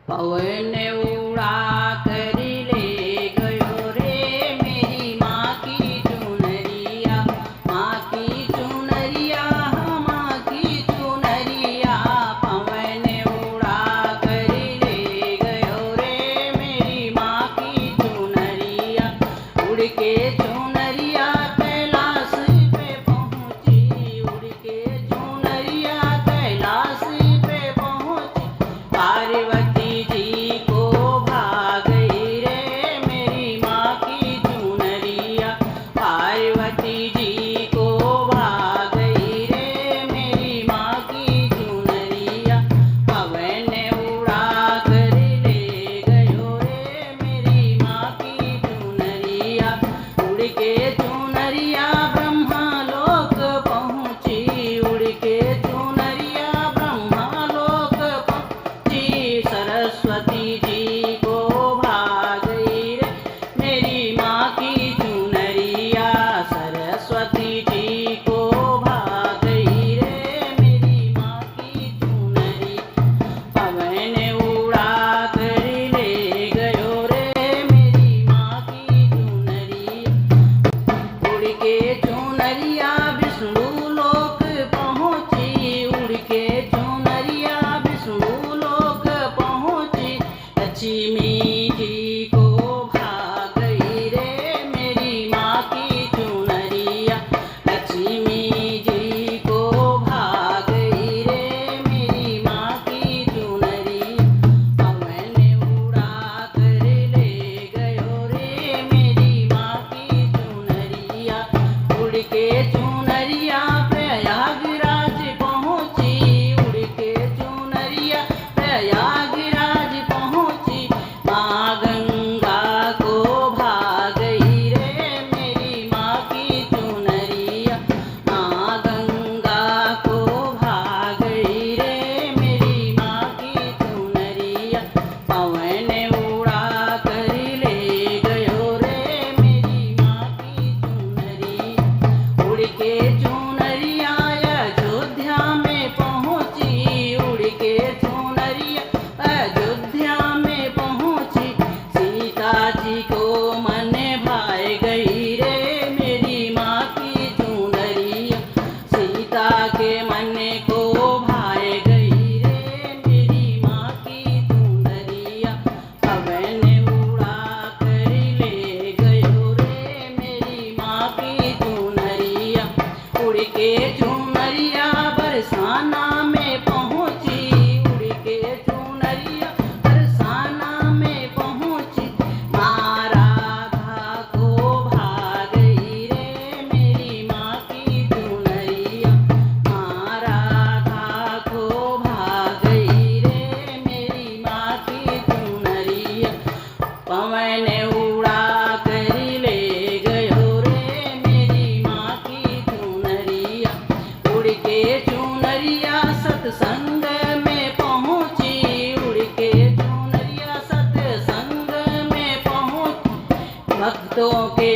पवन उड़ा कर ले गयो रे मेरी माँ की चुनरिया, माँ की चुनरिया, माँ की चुनरिया। पवन उड़ा कर ले गयो रे मेरी माँ की चुनरिया, उड़ के चुनरिया कैलाश पे पहुँची, उड़ के चुनरिया कैलाश पे पहुँची। पार्वती जी को भा गई रे मेरी माँ की चुनरिया, पार्वती जी को भा गई रे मेरी माँ की चुनरिया। पवन उड़ा कर ले गयो रे मेरी माँ की चुनरिया, उड़ के चुनरिया ब्रह्मलोक पहुँची, उड़ के चुनरिया ब्रह्मलोक पहुँची। सरस्वती जी को भा गई रे मेरी माँ की चुनरिया, सरस्वती जी को भा गई रे मेरी माँ की चुनरी। पवन उड़ा कर ले गयो रे मेरी माँ की चुनरिया, उड़ के चुनरिया विष्णु लोक पहुँची, उड़ के चुनरिया विष्णु लोक पहुँची। लक्ष्मी जी को भा गई रे मेरी माँ की चुनरिया, लक्ष्मी जी को भा गई रे मेरी माँ की चुनरिया। पवन उड़ा कर ले गयो रे मेरी माँ की चुनरिया, उड़ के चुनरिया प्रयागराज पहुँची, उड़ के चुनरिया प्रयागराज पहुँची। माँ गंगा को भा गई रे मेरी माँ की चुनरिया, माँ गंगा को भा गई रे मेरी माँ की चुनरिया। पवन उड़ा कर ले गयो रे मेरी माँ की चुनरिया, उड़ के चुनरिया अयोध्या में पहुँची, उड़ के चुनरिया अयोध्या में पहुँची। सीता जी को मन भाए गई रे मेरी माँ की चुनरिया, सीता के मन को भाए गई रे मेरी माँ की चुनरिया। पवन उड़ा कर ले गयो रे मेरी माँ की चुनरिया, उड़ के चुनरिया बरसाना में पहुँची, उड़ के चुनरिया बरसाना में पहुँची। माँ राधा को भा गई रे मेरी माँ की चुनरिया, माँ राधा को भा गई रे मेरी माँ की चुनरिया। पवन उड़ा कर ले गयो रे मेरी माँ की चुनरिया, उड़ के चुनरिया सत्संग में पहुँची, उड़ के चुनरिया सत्संग में पहुँची। भक्तों के